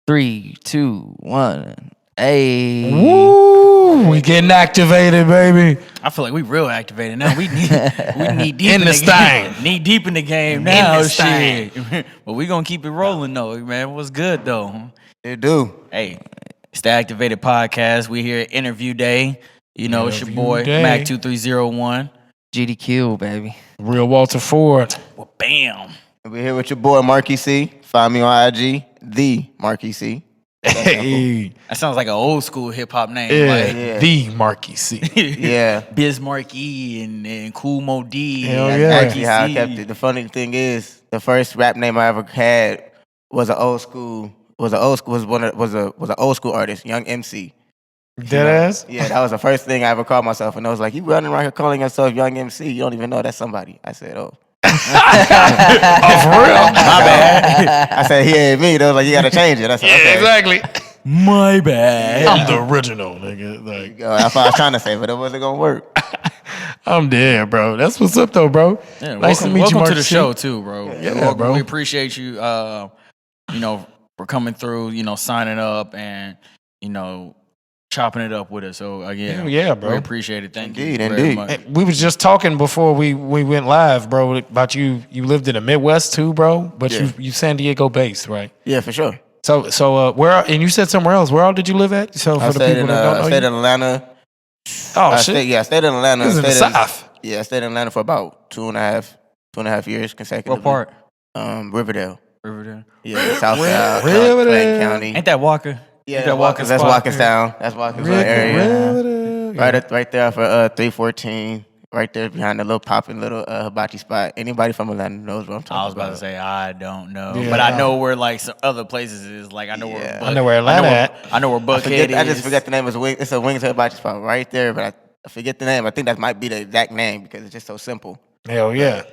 3, 2, 1. Hey. Woo! We getting activated, baby. I feel like we real activated now. We need deep In in the the stain. game. Knee deep in the game now. the stain. Shit. But we gonna keep it rolling though, man. What's good though? It do. Hey, it's the Activated Podcast. We here at Interview Day. You know, it's your Interview boy Day. Mac 2301. GDQ, baby. Real Walter Ford. Well, bam. We're here with your boy Markie Cee. Find me on IG, the Markie Cee. Hey. That sounds like an old school hip hop name. Yeah. Like Yeah. The Markie Cee. Yeah. Biz Markie and Cool Mo D. Hell and yeah. That's Markie actually how I Cee. kept it. The funny thing is, the first rap name I ever had was an old school artist, Young MC. Dead ass? Yeah, that was the first thing I ever called myself, and I was like, "You running around here calling yourself Young MC? You don't even know that's somebody." I said, "Oh." Oh, for real? My bad. I said, "He ain't me." They was like, "You gotta change it." I said, "Okay." exactly. My bad. I'm the original, nigga. Like, That's what I was trying to say, but it wasn't gonna work. I'm dead, bro. That's what's up, though, bro. Yeah, Nice to meet you, welcome Markie to the Cee. show too, bro. Yeah, bro. We appreciate you. For coming through. Signing up and chopping it up with us. So again, Hell yeah, bro. We appreciate it. Thank you Indeed, very indeed. much. Hey, we was just talking before we went live, bro, about you. You lived in the Midwest too, bro, but Yeah. you San Diego based, right? Yeah, for sure. So where? And you said somewhere else. Where all did you live at? So for I the stayed people in that don't I know stayed you. in Atlanta. Oh I shit! stayed in Atlanta. This is in the Stayed South. Yeah, I stayed in Atlanta for about two and a half years consecutively. What part? Riverdale. Riverdale. Yeah, South Riverdale. Clayton County. Ain't that Walker? Yeah, Ain't that Walker's that's spot? Walker's town. That's Walker's little area. Right there for 314. Right there behind the little popping little hibachi spot. Anybody from Atlanta knows what I'm talking about. I was about to say I don't know, Yeah, but I no. know where like some other places is. Like I know Yeah. where I know where Atlanta at. I know where Buckhead is. I just forget the name. It's a Wings hibachi spot right there, but I forget the name. I think that might be the exact name because it's just so simple. Hell yeah!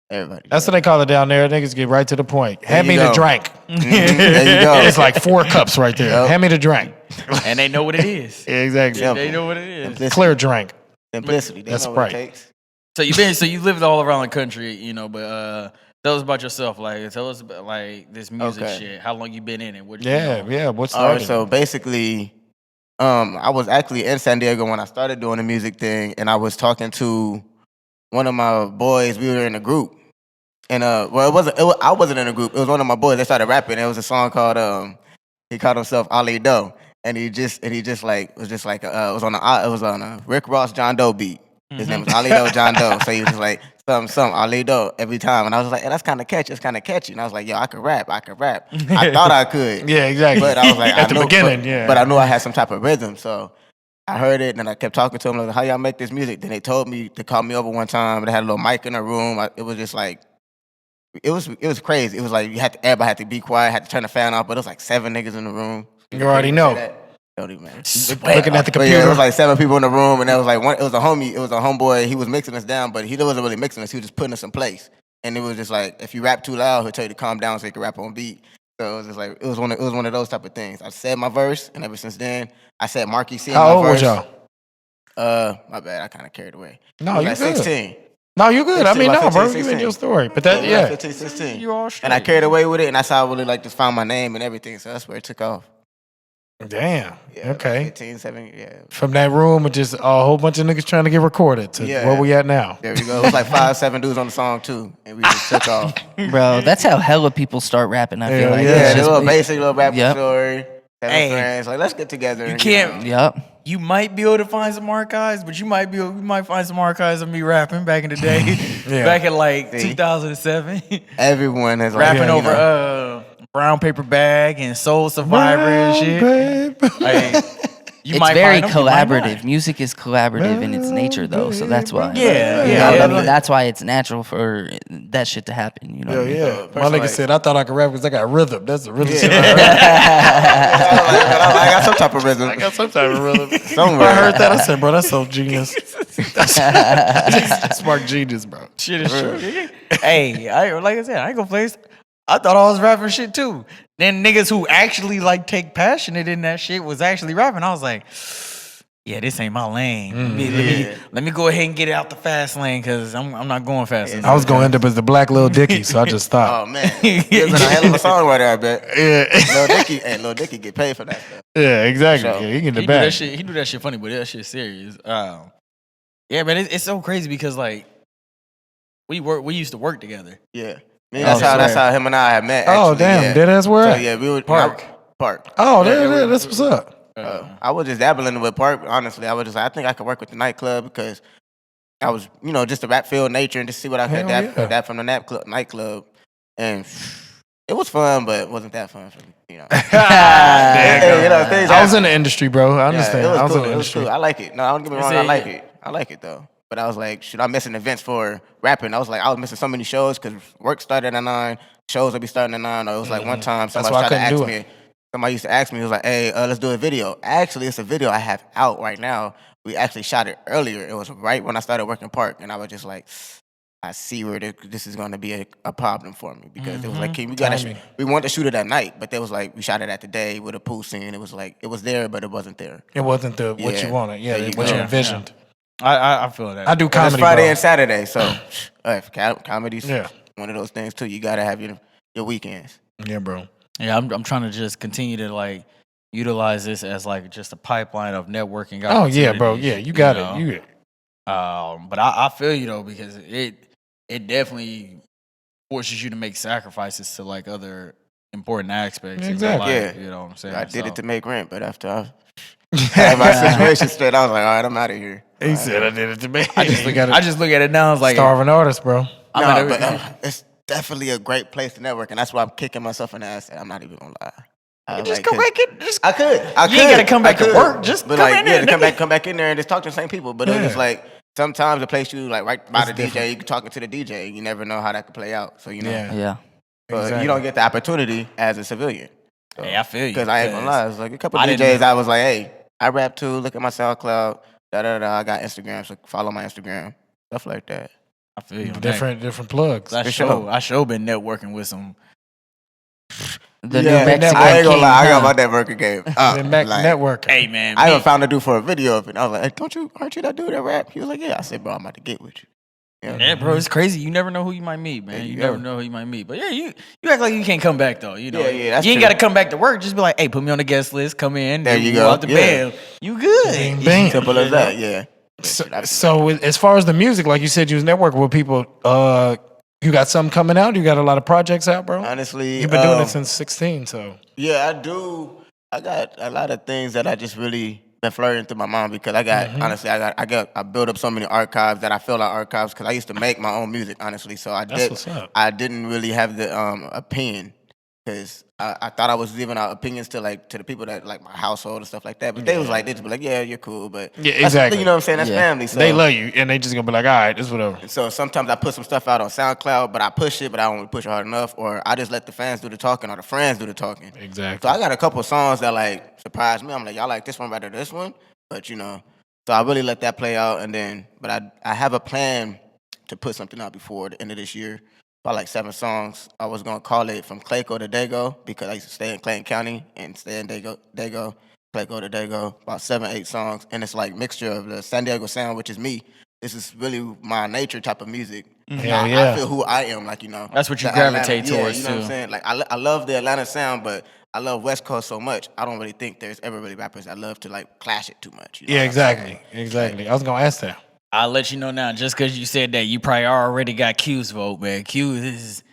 Everybody. That's what they call it down there. Niggas get right to the point. Hand you me the go. drink. There you go. It's like 4 cups right there. Yep. Hand me the drink. and they know what it is. Yeah, exactly. Simple. They know what it is. Simplicity. Clear drink. Simplicity. They That's know what right. it takes. So you lived all around the country, but tell us about yourself. Like tell us about like this music Okay. shit. How long you been in it? What Yeah. What's All right, started? so basically, I was actually in San Diego when I started doing the music thing, and I was talking to one of my boys. We were in a group, and I wasn't in a group. It was one of my boys. They started rapping. It was a song called he called himself Ali Doe, and he just like it was on a Rick Ross John Doe beat. His name was Ali Doe John Doe. So he was just like something Ali Doe every time, and I was like, hey, that's kind of catchy. It's kind of catchy, and I was like, yo, I could rap. I thought I could. Yeah, exactly. But I was like, At the beginning, but I knew I had some type of rhythm, so I heard it, and then I kept talking to them like, how y'all make this music? Then they told me to call me over one time. They had a little mic in the room. It was just like, it was crazy. It was like everybody had to be quiet, had to turn the fan off, but it was like 7 niggas in the room. You already know. Don't even. Looking at the But yeah, computer. it was like 7 people in the room, and it was like it was a homeboy. He was mixing us down, but he wasn't really mixing us. He was just putting us in place. And it was just like, if you rap too loud, he'll tell you to calm down so you can rap on beat. So it was just like it was one of those type of things. I said my verse, and ever since then, I said Markie Cee. How old was y'all? My bad. I kind of carried away. No, I was you like good. 16. No, you good. I 16, mean, like no, bro. 15, You in 16. your story. But that, Like yeah. 15, 16. You all straight. And I carried away with it, and that's how I really like just found my name and everything. So that's where it took off. Damn. Yeah, Okay. 15, 17, yeah. From that room, with just a whole bunch of niggas trying to get recorded to Yeah. where we at now. There we go. It was like 5, 7 dudes on the song too, and we just took off. Bro, that's how hella people start rapping, I feel Hell like. yeah. It's Yeah, the just- little basic little rap Yep. story. Having Hey. friends, like let's get together. You and, can't- know. Yup. You might be able to find some archives, but you might find some archives of me rapping back in the day, Yeah. back in like See? 2007, Everyone has like, rapping you over know. Brown Paper Bag and Soul Survivor and shit. Like, you It's might very find them, you might not. collaborative. Music is collaborative in its nature, though, so that's why. Yeah, You yeah. know what I mean? That's why it's natural for that shit to happen. You know what I mean? Yeah. My person nigga like- said, I thought I could rap because I got rhythm. That's the rhythm. shit. I got some type of rhythm. I got some type of rhythm. Somewhere. I heard that. I said, bro, that's so genius. That's smart genius, bro. Shit is true. Hey, like I said, I ain't gonna play. I thought I was rapping shit too. Then niggas who actually like take passionate in that shit was actually rapping. I was like, yeah, this ain't my lane. Mm. Let me go ahead and get it out the fast lane because I'm not going fast enough. I was gonna end up as the Black Lil Dicky, so I just stopped. Oh man, he was a hell of a songwriter, I bet. Yeah, Lil Dicky get paid for that stuff. yeah, exactly. For sure. Yeah, he get the He do that bag. shit. He do that shit funny, but that shit serious. Yeah, man, it's so crazy because like we used to work together. Yeah, that's how him and I had met. Oh Actually, damn, yeah. dead ass where? So yeah, we would Park. Park. Oh, Yeah, that's what's up. I was just dabbling with Park. Honestly, I was just like, I think I could work with the nightclub because I was, just a rap field nature and just see what I could Hell adapt from the nightclub, and it was fun, but it wasn't that fun for me. Things I was in happen. the industry, bro. I understand. Yeah, it was I was cool. in the It was industry. cool. I like it. No, don't get me wrong. It's I like it. I like it though. But I was like, should I missing events for rapping? I was missing so many shows because work started at 9. Shows would be starting at 9. Or it was like one time That's somebody why I tried to couldn't ask do me. Somebody used to ask me, it was like, hey, let's do a video. Actually, it's a video I have out right now. We actually shot it earlier. It was right when I started working Park. And I was just like, I see where this is going to be a problem for me. Because it was like, we wanted to shoot it at night. But they was like, we shot it at the day with a pool scene. It was like, it was there, but it wasn't there. It wasn't what Yeah. you wanted. Yeah, There you what go. you envisioned. I feel that. I do But comedy, it's Friday bro. and Saturday. So comedy's Yeah. one of those things, too. You got to have your weekends. Yeah, bro. Yeah, I'm trying to just continue to like utilize this as like just a pipeline of networking. Oh yeah, bro. opportunities, Yeah, you got know? it. You But I feel you though because it definitely forces you to make sacrifices to like other important aspects. of your Exactly. life, Yeah. you know what I'm saying. I did So- it to make rent, but after I had my situation straight, I was like, all right, I'm out of here. He said I did it to me. I just look at it now. It's like starving artist, bro. I'm But at it's definitely a great place to network, and that's why I'm kicking myself in the ass. I'm not even gonna lie. just come back in. Just I could. You ain't gotta come back to work. Just but come like, in there, to nigga. come back in there and just talk to the same people. But it was like sometimes the place you like right by the DJ, you talking to the DJ. You never know how that could play out. So Yeah. Yeah. but Exactly. you don't get the opportunity as a civilian. Hey, I feel you. Because I ain't gonna lie, it's like a couple I DJs. didn't- I was like, hey, I rap too. Look at my SoundCloud. I got Instagram, so follow my Instagram. Stuff like that. I feel you. on that. Different plugs. I for show sure. I show been networking with some. The Yeah, New Mexico I ain't gonna King, lie, I got huh? my networking game. Networking. Hey man, I me- even found a dude for a video of it. I was like, hey, aren't you that dude that rap? He was like, yeah. I said, bro, I'm about to get with you. Yeah, bro, it's crazy. You never know who you might meet, man. There You you never go. know who you might meet. But yeah, you act like you can't come back though. You know, Yeah, that's you ain't true. got to come back to work. Just be like, hey, put me on the guest list. Come in. There you go go. out the Yeah. bed. You good? Bing, bing. Simple as that, yeah. So as far as the music, like you said, you was networking with people. You got something coming out? You got a lot of projects out, bro? Honestly, You've been doing it since 16, so. yeah, I do. I got a lot of things that I just really been flirting through my mind because I got honestly, I built up so many archives that I feel like archives because I used to make my own music, honestly. So That's what's up. I didn't really have the opinion because I thought I was giving out opinions to the people that like my household and stuff like that. But they was like, they just be like, yeah, you're cool, but Yeah, that's- exactly. You know what I'm saying? That's Yeah. family. So They love you, and they just gonna be like, all right, it's whatever. So sometimes I put some stuff out on SoundCloud, but I push it, but I don't really push it hard enough, or I just let the fans do the talking or the friends do the talking. Exactly. So I got a couple songs that like surprised me. I'm like, y'all like this one better than this one, but so I really let that play out, and then, but I have a plan to put something out before the end of this year. About like 7 songs. I was gonna call it From Clayco to Dago because I used to stay in Clayton County and stay in Dago, Clayco to Dago. About 7, 8 songs, and it's like mixture of the San Diego sound, which is me. This is really my nature type of music. Hell I yeah. feel who I am, That's what you the gravitate Atlanta, towards, you know what too. I'm saying? Like I love the Atlanta sound, but I love West Coast so much. I don't really think there's ever really rappers that love to like clash it too much. You know Yeah, what I'm exactly. saying? Exactly. I was gonna ask that. I'll let you know now. Just because you said that, you probably already got Q's vote, man. Q is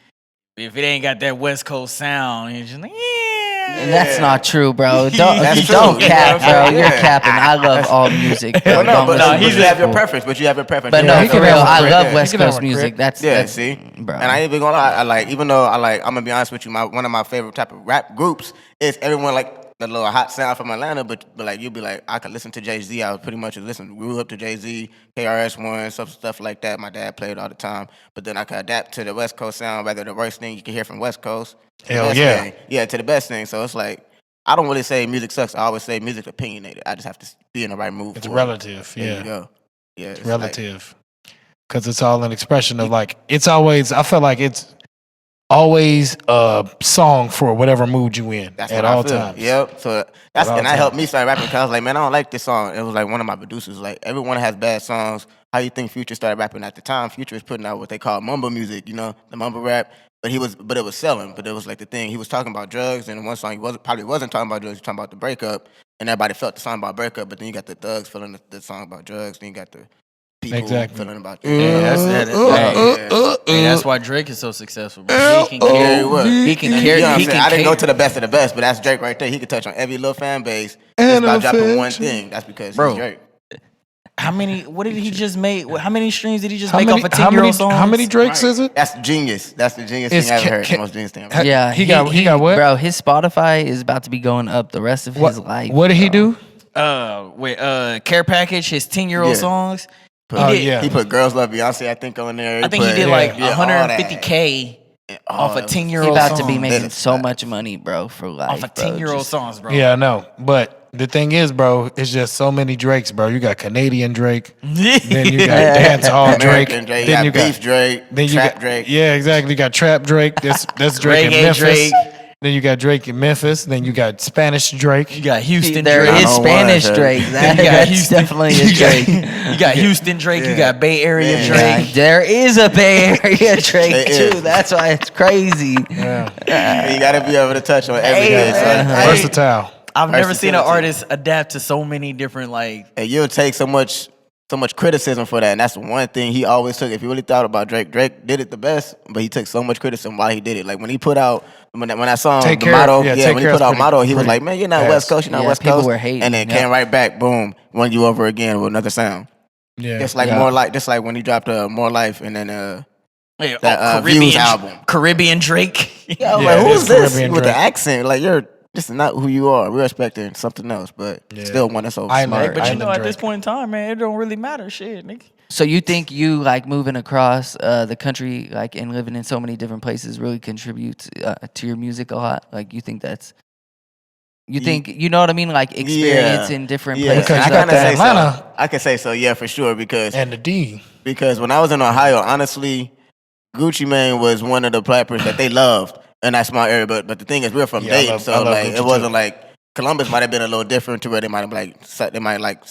if it ain't got that West Coast sound, you're just like, yeah. That's not true, bro. Don't That's true. don't You know cap, what I'm saying? bro. You're Yeah. capping. I love all music, bro. Well, no, Don't but listen you to have your people. preference. But you have your preference. But You no, have for your real, preference. I love Yeah. West You can have Coast one, music. Crit. That's See, bro. and I ain't even gonna lie. I like, even though I'm gonna be honest with you. One of my favorite type of rap groups is everyone like the little hot sound from Atlanta. But like you'll be like, I could listen to Jay-Z. I was pretty much grew up to Jay-Z, KRS-One, stuff like that. My dad played all the time. But then I could adapt to the West Coast sound, rather the worst thing you can hear from West Coast. to the Hell best yeah. thing. Yeah, to the best thing. So it's like I don't really say music sucks. I always say music opinionated. I just have to be in the right mood. It's for it. relative. There Yeah. you go. Yeah, it's like- Relative. Because it's all an expression of like, it's always, I feel like it's always a song for whatever mood you in That's at what I all feel. times. Yep. So that's all and that helped times. me start rapping because I was like, man, I don't like this song. It was like one of my producers like, everyone has bad songs. How you think Future started rapping at the time? Future was putting out what they call mumble music, the mumble rap. But it was selling. But it was like the thing he was talking about drugs, and in one song he probably wasn't talking about drugs. He was talking about the breakup, and everybody felt the song about breakup. But then you got the thugs feeling the song about drugs. Then you got the people Exactly. feeling about Yeah, that's why Drake is so successful. Bro. He can carry. He can carry. You know what I'm He saying? can I didn't go carry. to the best of the best, but that's Drake right there. He could touch on every little fan base And just by dropping one affection. thing. That's because Bro. he's Drake. How many? What did he just make? How many streams did he just make off a 10-year-old song? How many Drakes is it? That's genius. That's the genius It's thing I ever ca- heard. ca- The most genius thing. Yeah, he got what? Bro, his Spotify is about to be going up the rest of his life. What did he do? With Care Package, his 10-year-old Yeah. songs. Yeah. He put Girls Love Beyonce, I think, on there. I think he did yeah, like yeah, all that. 150K off a that was- 10-year-old He about song. to be making That is so facts. much money, bro, for life. off of bro. 10-year-old Just- songs, bro. Yeah, I know. But the thing is, bro, it's just so many Drakes, bro. You got Canadian Drake, then you got dance hall Drake, American Drake, then you you got Beef Drake, then you Trap got Drake. Yeah, exactly. You got Trap Drake. That's Drake in Reggae Memphis. Drake. Then you got Drake in Memphis. Then you got Spanish Drake. You got Houston There Drake. is I don't Spanish want Drake. to. That, You got that's Houston- definitely a you got- Drake. You got Houston Drake. You got Bay Area Yeah. Yeah, Drake. there is a Bay Area Drake There too. is. That's why it's crazy. Yeah, You gotta be able to touch on everything. man. son. Hey. versatile. I've never seen an Versatility. artist adapt to so many different like. And you'll take so much criticism for that. And that's the one thing he always took. If you really thought about Drake, Drake did it the best, but he took so much criticism while he did it. Like when he put out when that song Take the Care- motto, yeah, yeah, Take when he Care put is out pretty- motto, he was pretty like, man, you're not ass. West Coast, you're not Yeah, West people Coast. were hating, And then yeah. came right back, boom, won you over again with another sound. Yeah, Just like Yeah. More Life, just like when he dropped More Life and then Yeah, that Views album. Caribbean Drake. Yeah, I was Yeah, like, it who's is this Caribbean with Drake. the accent? Like this is not who you are. We're expecting something else, but Yeah. still one that's so I know, smart. But you Island know, at this Drake. point in time, man, it don't really matter. Shit, nigga. So you think you like moving across the country, like and living in so many different places, really contributes to your music a lot? Like you think that's, you think you know what I mean? Like experience in different Yeah, places. Because I you got kinda that say so. Atlanta I can say so, yeah, for sure. Because and the D. when I was in Ohio, honestly, Gucci Mane was one of the rappers that they loved in that small area. But the thing is, we're from Yeah, I Dayton, love- I so love like Gucci it wasn't too. like Columbus might have been a little different to where they might have like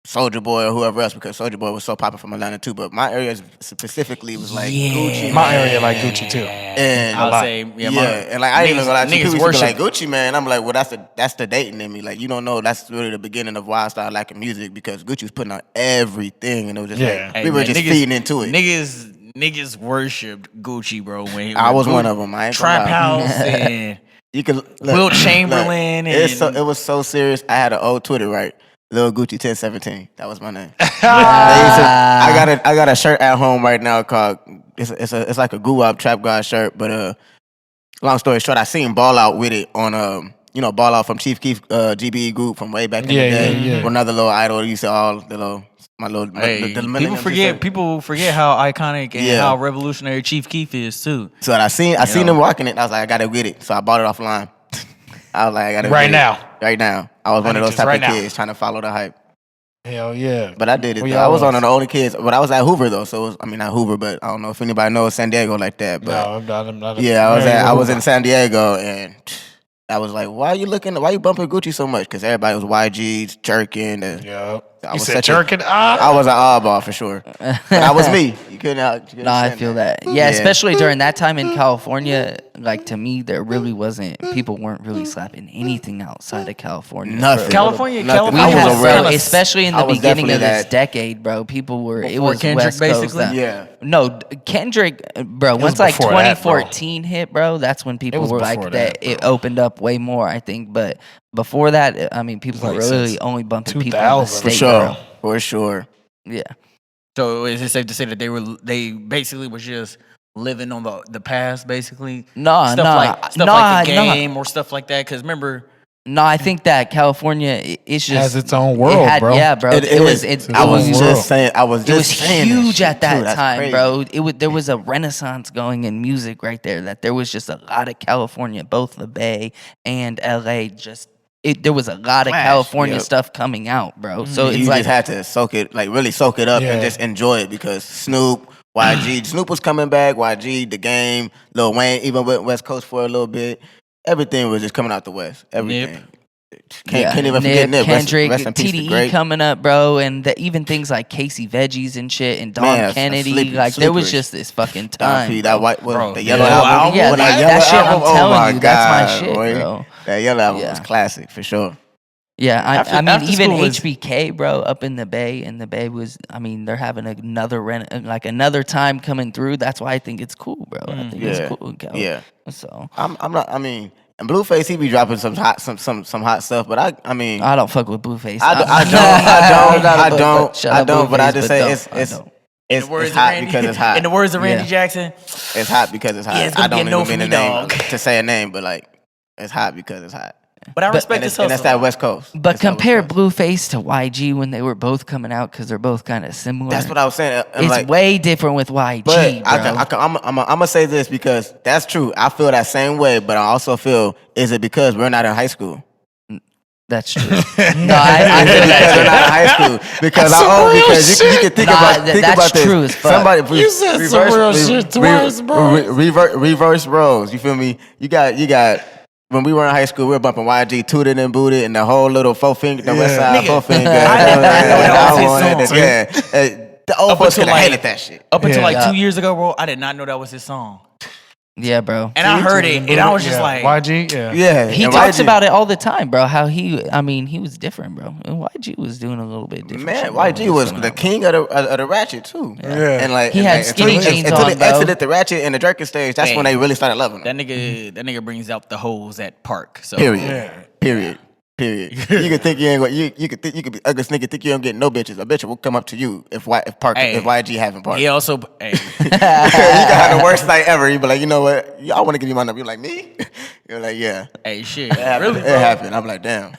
Soldier Boy or whoever else because Soldier Boy was so popular from Atlanta too. But my area specifically was like Gucci. My Mane, area like Gucci too. and I'll lot. say, yeah, my- and like I ain't even gonna lie to you, niggas people used to be worship. like Gucci Man. I'm like, well, that's the Dayton in me. Like you don't know, that's really the beginning of why I started liking music because Gucci was putting out everything, and it was just Yeah. like Hey, we were man, just niggas- feeding into it. Niggas worshipped Gucci, bro. When I was Gucci- one of them. I ain't gonna Trap lie. House and You could look, Wilt Chamberlain and- it was so serious. I had an old Twitter, right? Lil Gucci 1017. That was my name. I got a shirt at home right now called it's like a Guwap Trap God shirt. But long story short, I seen Ball Out with it on Ball Out from Chief Keef GBE group from way back in Yeah, the day. yeah, yeah. With another little idol. He used to all the little Hey, the people millenniums forget. and stuff. People forget how iconic and Yeah. how revolutionary Chief Keef is too. So I seen know. him rocking it. I was like, I gotta get it. So I bought it offline. I was like, I gotta Right get now. it. Right now. I was one of those just type right of now. kids trying to follow the hype. Hell yeah. But I did it. Where Though. y'all I was was? one of the only kids, but I was at Hoover though. So not Hoover, but I don't know if anybody knows San Diego like that. But No, I'm not. yeah, I was in San Diego, and I was like, why you bumping Gucci so much? Because everybody was YGs, jerking. Yeah. I You was said such a- jerking. I was an oddball for sure. But that was me. You couldn't. No, I feel that. Yeah, especially during that time in California, like to me, there really wasn't, people weren't really slapping anything outside of California. Nothing. California, Nothing. We I was had, a bro, real- especially in I the was beginning of definitely this that. decade, bro, people were, it Before was Kendrick, West Coast. basically? Yeah. No, Kendrick, bro, was once like before that, bro. 2014 hit, bro, that's when people was were before like, that, it opened up way more, I think. But before that, I mean, people were Like really since only bumping people in the 2000. state, For sure. bro. For sure. Yeah. So is it safe to say that they basically was just living on the past, basically? Nah, stuff nah, like the nah. game or stuff like that. Because remember, No, I think that California, it's just Has its own world, bro. Yeah, bro. It was. is. It I was was. world. just saying. I was It just was saying that huge shit, at that too. That's time, crazy. bro. There was a renaissance going in music right there. That there was just a lot of California, both the Bay and LA. There was a lot of Flash, California yep. stuff coming out, bro. So You it's like just had to soak it, like really soak it up Yeah. and just enjoy it because Snoop, YG, Snoop was coming back. YG, The Game, Lil Wayne, even went West Coast for a little bit. Everything was just coming out the West. Everything. Can't even forget Nip. Kendrick, rest in peace to TDE Great. coming up, bro, and even things like Casey Veggies and shit, and Don Man, Kennedy. There was just this fucking time. P, that white, Bro, the yellow yeah, album. Yeah, When that shit, I'm oh telling my you, that's my God, shit, boy. bro. That yellow album Yeah. was classic for sure. Yeah, I mean, after even school was- HBK, bro, up in the Bay, and the Bay was, I mean, they're having another time coming through. That's why I think it's cool, bro. I think Yeah. it's cool. Yeah. So I'm not. I mean, and Blueface, he be dropping some hot stuff. But I mean, I don't fuck with Blueface. I don't. Shut up, But I Blueface, just but say don't. I don't. it's hot because it's hot. In the words of Randy Yeah. Jackson, It's hot because it's hot. Yeah, it's gonna I don't be a no even for mean me, a name dog. to say a name, but like it's hot because it's hot. but I respect And his it's, hustle. and it's that West Coast. But It's that West compare Coast. Blueface to YG when they were both coming out, because they're both kind of similar. That's what I was saying. I'm It's like, way different with YG, but bro. I'm gonna say this because that's true. I feel that same way, but I also feel is it because we're not in high school? That's true. No, I Is it feel because that we're too. not in high school? Because That's some real because you can think Nah, about that's this. true as fuck. Somebody You said some real shit twice, bro. Reverse roles. You feel me? You got. When we were in high school, we were bumping YG, Tooted and Booted, and the whole little four finger, the West Side Nigga, four finger. I did not know that was his song. Yeah, the old Up folks until could have like- hated that shit. Up until Yeah. like 2 years ago, bro, I did not know that was his song. Yeah, bro. And I heard it, and I was just like, YG, yeah. Yeah, He and talks YG about it all the time, bro. How he was different, bro. And YG was doing a little bit different. Man, shit, bro, when YG he was coming the out. king of the ratchet too. Yeah. And like He and had like, skinny until jeans until on, he bro. exited the ratchet and the Drake stage. That's when Hey. they really started loving him. that nigga brings out the hoes at Park. So Period. Yeah. Period. Period. You could think you ain't. You could think you could be ugly nigga. Think you don't get no bitches. A bitch will come up to you if Hey. YG having party. He also, hey, You can have the worst night ever. You be like, you know what? I want to give you my number. You're like me. You're like, yeah. hey, shit, It happened. really, It bro. happened. I'm like, damn.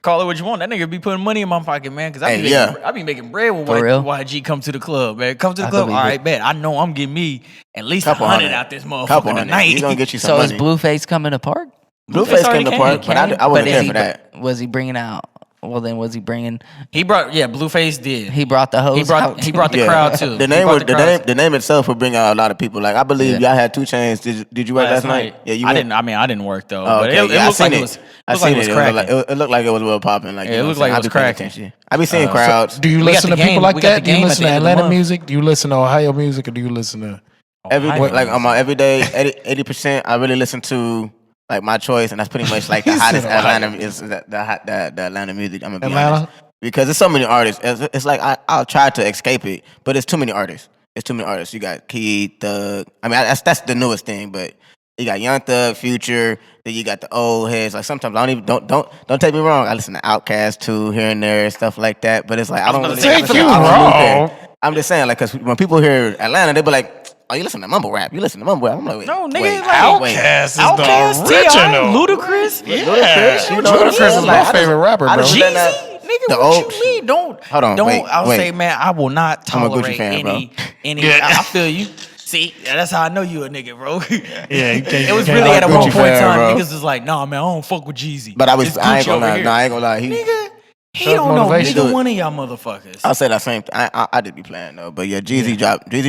Call it what you want. That nigga be putting money in my pocket, man. Cause I be, Hey, yeah. I be making bread when For real? YG come to the club, man. Come to the I club. All believe it. right, bet. I know I'm getting me at least Couple 100 hundred out this motherfucker Couple hundred. tonight. He's gonna get you some So money. is Blueface coming to Park? Blueface already came to came. park, but I wasn't is there he for that. Was he bringing out? Well, then was he bringing? He brought, yeah, Blueface did. He brought the hoes. He brought out? the Yeah. crowd too. The He name brought was the crowd, too. the name itself would bring out a lot of people. Like I believe Yeah. y'all had 2 Chainz. Did you work last night? Yeah, you I went? didn't. I mean, I didn't work though. Oh, But okay. it Yeah, I looked like seen it was. I Looked like seen it was it. cracking. It looked like it was well popping. Like Yeah, you it know looked what I'm like it was saying? I be paying cracking. attention. I be seeing crowds. Do you We got listen the to people game- like we got that? the Do you game at listen the to end of the Atlanta month. music? Do you listen to Ohio music, or do you listen to? Every Ohio like on music. my everyday 80%, I really listen to like my choice, and that's pretty much like the He hottest said Ohio Atlanta is the Atlanta music. I'm gonna be Atlanta? honest. Because there's so many artists. It's like I'll try to escape it, but it's too many artists. It's too many artists. You got Key, Thug. I mean, that's the newest thing, but you got Young Thug, Future. Then you got the old heads. Like sometimes I don't even don't take me wrong. I listen to Outkast too here and there, stuff like that. But it's like I don't about really to say, listen take to you all the new wrong. thing. I'm just saying, like, because when people hear Atlanta, they be like, "Oh, you listen to mumble rap? You listen to mumble rap?" I'm like, wait, No, nigga, wait, like- wait. Outkast is Outkast, the T.I., original. Ludacris, Ludacris, you know Ludacris what I'm is saying? my Like, I favorite just- rapper, I bro. just Jeezy, let that- nigga. the What old- you mean? Don't Hold on, Don't. wait, I'll wait. say, man, I will not I'm a Gucci tolerate fan, bro. any. I feel you. See, that's how I know you a nigga, bro. Yeah, you can't. It was you can't really like at a Gucci one point in fan, time, bro. niggas was like, nah, man, I don't fuck with Jeezy. But It's I ain't Gucci gonna over lie. here. No, I ain't gonna lie. Nigga, he Self don't know motivation. neither one of y'all motherfuckers. I'll say that same thing. I did be playing though, but yeah, Jeezy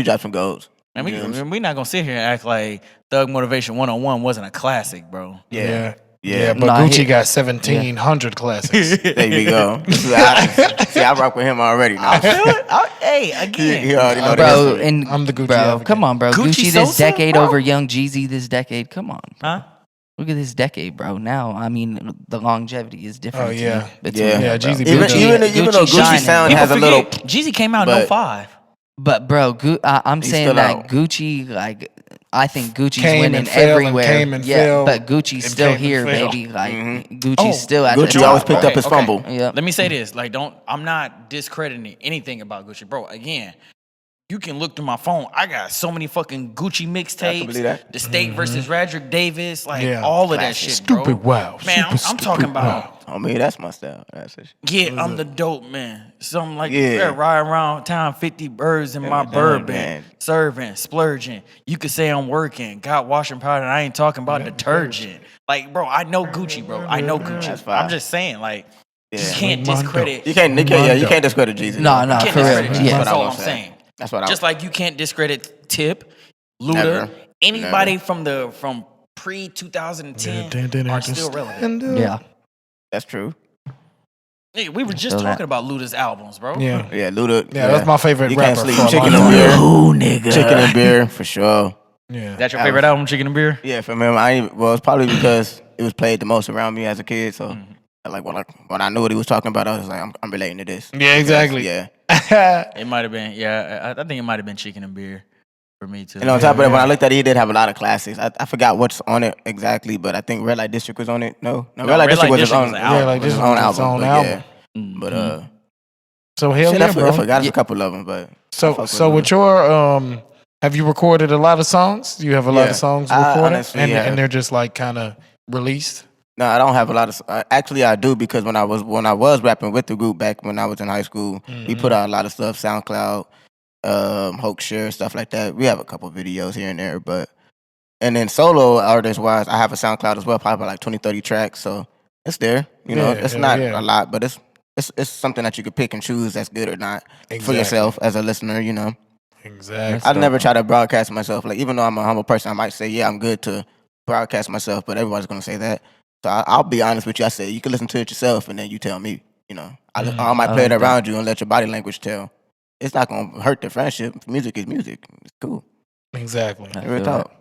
dropped some golds. And You know what I'm saying? we not gonna sit here and act like Thug Motivation 101 wasn't a classic, bro. Yeah. Yeah. But Nah, Gucci he- got 1,700 classics. There you go. I rock with him already. Now. Hey, again, He already know bro, that. and I'm the Gucci bro. advocate. Come on, bro. Gucci Gucci this Sosa, decade bro? over Young Jeezy this decade. Come on, huh? look at this decade, bro. Now, I mean, the longevity is different. Oh, to yeah. me between Yeah. them, Yeah, bro. Jeezy Even big even Gucci though Gucci shining. sound People has a little. forget Jeezy came out but- in 05. But bro, I'm He's saying still that out. Gucci, like, I think Gucci's Came winning and fell and everywhere. came and yeah, fell but Gucci's and still came and here, fell. baby. Like Mhm. Gucci's Oh, still at the Gucci top. always picked bro. up his fumble. Yeah. Let me say this. Like, I'm not discrediting anything about Gucci, bro. Again, you can look through my phone. I got so many fucking Gucci I can mixtapes. believe that. The State versus Radrick Davis, like Yeah. all of that Classic. shit, bro. Stupid wow. Man, I'm Super talking stupid about. wow. I mean, that's my style. That's it. Yeah, I'm the dope man. Something like Yeah. that. Ride around town, 50 birds in my damn, bourbon. man. Serving, splurging. You could say I'm working. Got washing powder, and I ain't talking about detergent. Like, bro, I know Gucci, bro. I know Gucci. That's fine. I'm just saying, like, you Yeah. can't Mondo. discredit. You can't discredit Jeezy. No, no, You can't for real. discredit Jeezy. Yeah. That's That's all what I'm I'm saying. saying. That's what Just like you can't discredit Tip, Luda, Never. anybody from pre 2010 are still relevant. Yeah. That's true. Nigga, we were just feel that. talking about Luda's albums, bro. Yeah. Yeah, Luda. Yeah, that's my favorite You rapper. can't sleep. for a Chicken long and time. beer. nigga. Chicken and beer for sure. Yeah. That's your favorite album, Chicken and Beer? Yeah, for me, it's probably because it was played the most around me as a kid. So, like when I knew what he was talking about, I was like, I'm relating to this. Yeah, exactly. Yeah. It might have been, I think it might have been Chicken and Beer for me too. And on top of that, when I looked at it, he did have a lot of classics. I forgot what's on it exactly, but I think Red Light District was on it. No, Red Light District was his own Red Light District was his own album. But So hell shit, yeah, I bro. forgot a couple of them, but So with your have you recorded a lot of songs? Do you have a lot of songs I recorded, honestly have. and they're just like kind of released? no, I don't have a lot of. Actually, I do because when I was rapping with the group back when I was in high school, we put out a lot of stuff, SoundCloud, Hoaxshare, stuff like that. We have a couple videos here and there, but and then solo artist wise, I have a SoundCloud as well, probably like 20, 30 tracks. So it's there. You know, it's not a lot, but it's something that you could pick and choose that's good or not for yourself as a listener. You know. Exactly. I never try to broadcast myself. Like even though I'm a humble person, I might say, yeah, I'm good to broadcast myself, but everybody's gonna say that. So I'll be honest with you. I say you can listen to it yourself, and then you tell me. You know, I might play it around you and let your body language tell. It's not gonna hurt the friendship. Music is music. It's cool. Exactly. Real talk.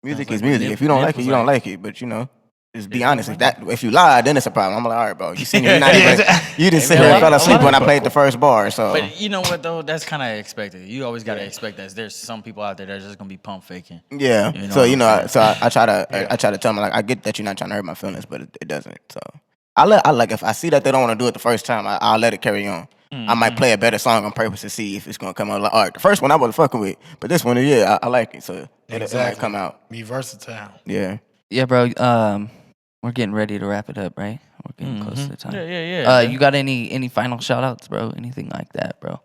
Music is music. If you don't like it, you don't like it. But you know. Just be honest. If you lie, then it's a problem. I'm like, all right, bro. You seen me? You didn't sit here and fell asleep when I played the first bar. So, but you know what though? That's kind of expected. You always gotta expect that. There's some people out there that's just gonna be pump faking. yeah. You know So what you I'm know, I try to tell them like I get that you're not trying to hurt my feelings, but it doesn't. So I like if I see that they don't want to do it the first time, I'll let it carry on. I might play a better song on purpose to see if it's gonna come out. Like, all right, the first one I wasn't fucking with, but this one, yeah, I like it. So it might come out. Be versatile. Yeah. Yeah, bro. We're getting ready to wrap it up, right? We're getting close to the time. Yeah. You got any final shout outs, bro? Anything like that, bro?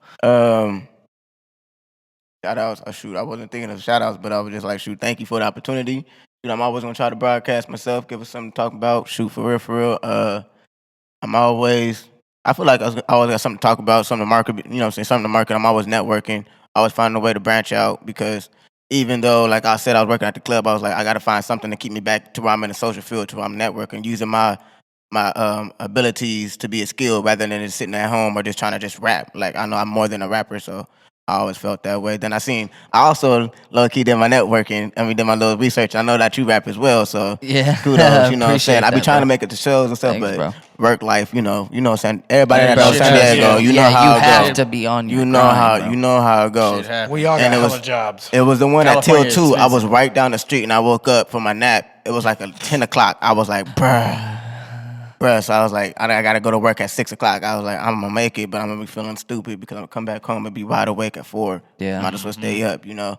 Shout outs. Shoot, I wasn't thinking of shout outs, but I was just like, shoot, thank you for the opportunity. You know, I'm always gonna try to broadcast myself, give us something to talk about. Shoot, for real. I feel like I always got something to talk about, something to market. You know what I'm saying? Something to market. I'm always networking. Always finding a way to branch out because even though, like I said, I was working at the club, I was like, I got to find something to keep me back to where I'm in the social field, to where I'm networking, using my abilities to be a skill rather than just sitting at home or just trying to just rap. Like, I know I'm more than a rapper, so I always felt that way. Then I also low-key did my networking. Did my little research. I know that you rap as well, so Yeah. kudos, you know what I'm saying? I be Appreciate trying that, to make it to shows and stuff, Thanks, but bro. work life, you know what I'm saying? Everybody that Bro, knows San Diego, you know how you it have goes. to be on your You know how it goes. Shit happens. We all got And it was- hella jobs. It was the one at California Till 2. I was expensive. right down the street and I woke up from my nap. It was like 10 o'clock. I was like, bruh. So I was like, I got to go to work at 6 o'clock. I was like, I'm going to make it, but I'm going to be feeling stupid because I'm going to come back home and be wide awake at 4. Yeah. Might as well stay up, you know?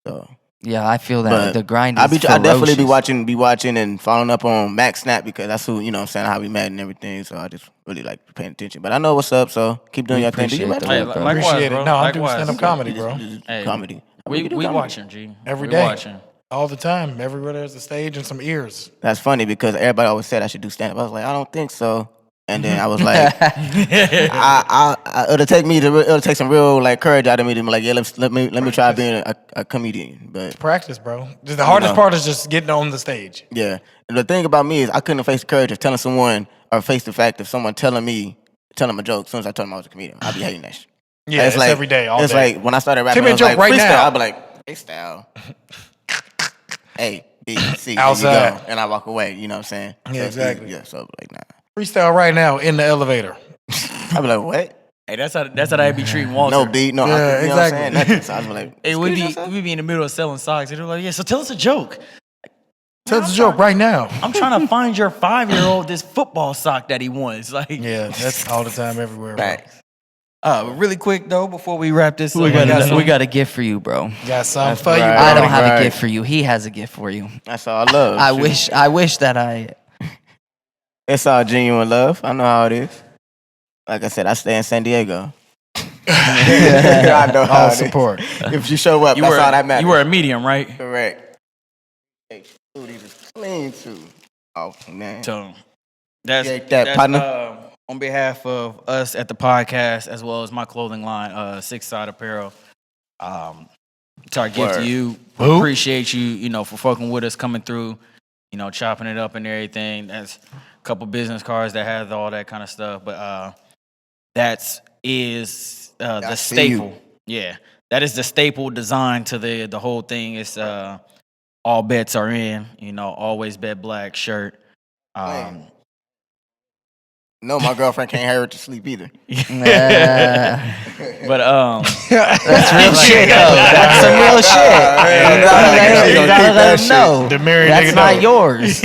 So, Yeah, I feel that but the grind I is definitely be ferocious. watching and following up on Max Snap because that's who, you know what I'm saying, how we met and everything. So I just really like paying attention. But I know what's up, so keep doing We your thing. Do you appreciate rap? the Hey, bro. likewise, Appreciate bro. it. No, I'm doing Likewise. stand-up comedy, bro. Hey, Comedy. We do comedy. watching, G. Every We day. watching. All the time. Everywhere there's a stage and some ears. That's funny because everybody always said I should do stand up. I was like, I don't think so. And then I was like, it'll take some real like courage out of me to be like, yeah, let me try being a comedian. But Practice, bro. Just the hardest know. part is just getting on the stage. yeah, and the thing about me is I couldn't face the courage of telling someone or face the fact of someone telling them a joke. As soon as I told them I was a comedian, I'd be hating that shit. Yeah, it's like every day, all it's day. like when I started rapping, Tell me I a was joke like, right freestyle. now. I'd be like, freestyle. A, B, C, Outside. there you go. And I walk away, you know what I'm saying? Yeah, So, exactly. Yeah, so like, nah. Freestyle right now in the elevator. I'd be like, what? Hey, that's how they be treating Walter. No beat, no, Yeah, you know what I'm exactly. saying? Nothing. So I was like, Hey, we be in the middle of selling socks, and they're like, yeah, so tell us a joke. Tell us a joke right now. I'm trying to find your 5-year-old this football sock that he wants. Like, Yeah, that's all the time, everywhere. Bro. Facts. really quick though, before we wrap this, We up, got a gift for you, bro. Got something That's for you, right. bro. I don't have right. a gift for you. He has a gift for you. That's all love. I wish that I. It's all genuine love. I know how it is. Like I said, I stay in San Diego. I know how All it is. support. If you show up, you that's were all that matters. you were a medium, right? Correct. Hey, ooh, these are clean too. Oh man. So that's Yeah, that that's, partner. on behalf of us at the podcast, as well as my clothing line, Six Side Apparel, it's our gift to you. We appreciate you, for fucking with us, coming through, chopping it up and everything. That's a couple business cards that has all that kind of stuff. But that is the staple. Yeah, that is the staple design to the whole thing. It's all bets are in. Always bet black shirt. No, my girlfriend can't have her to sleep either. Nah. But That's real shit, though. That's some real shit. You gotta let them know. The married That's nigga not know. yours.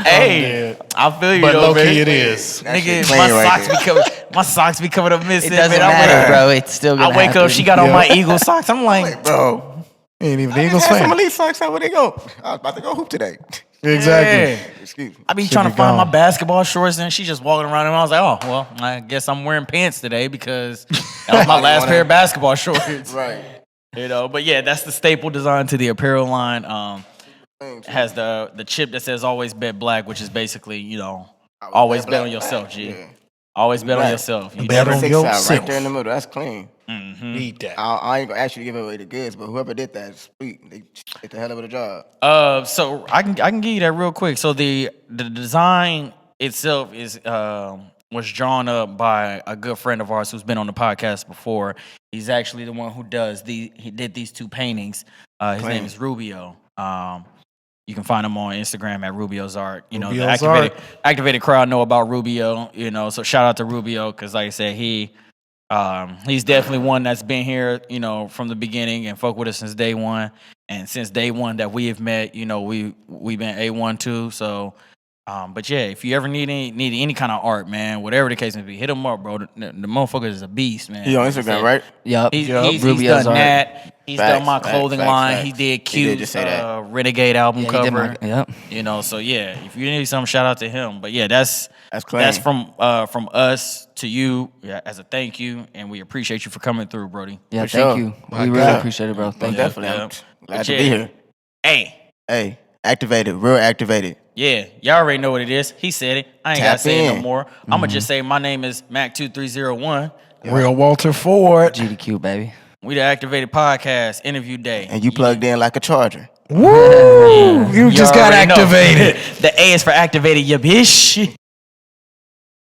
hey, I feel you, But though, low key man. it is. That Nigga, shit my clean right socks there. be covered. My socks be covered up missing. It doesn't man. matter, bro. It's still gonna I wake happen. up, she got on my Eagle socks. I'm like, Bro, Ain't even the I Eagles just had some fan. elite socks. How would they go? I was about to go hoop today. Exactly. yeah. Excuse me. I be Should trying be to find my gone. basketball shorts, and she just walking around, and I was like, oh, well, I guess I'm wearing pants today because that was my last pair of basketball shorts. Right. But yeah, that's the staple design to the apparel line. Has the chip that says "Always Bet Black," which is basically, always bet on yourself, G. Yeah. Always bet on Black. yourself. You Bet never- on Six yourself. side right there in the middle. That's clean. Need that. I ain't gonna ask you to give away the goods, but whoever did that, sweet. They did the hell of a job. So I can give you that real quick. So the design itself is was drawn up by a good friend of ours who's been on the podcast before. He's actually the one who he did these two paintings. His name is Rubio. You can find him on Instagram at Rubio's Art. The Rubio's activated crowd know about Rubio. So shout out to Rubio because, like I said, he's definitely one that's been here, from the beginning and fuck with us since day one. And since day one that we have met, we've been A1 too. So, but yeah, if you ever need any kind of art, man, whatever the case may be, hit him up, bro. The motherfucker is a beast, man. He on Instagram, right? Yup. He's Rubio's done art. that. He's Facts, done my facts, clothing facts, line. facts. He did He cute did just say that. Renegade album Yeah, he did cover. yep. So yeah, if you need something, shout out to him. But yeah, that's clean. from us to you, as a thank you, and we appreciate you for coming through, Brody. Yeah, For thank sure. you. My We really God. appreciate it, bro. Most Thank you. definitely. I'm glad But to yeah. be here. Hey, Activated, real activated. yeah, y'all already know what it is. He said it. I ain't Tap gotta say it no in. more. I'm gonna just say my name is Mac2301. Real Walter Ford. GDQ, baby. We the Activated Podcast interview day. And you plugged in like a charger. Woo! You just got already know. activated. The A is for activated, ya bitch.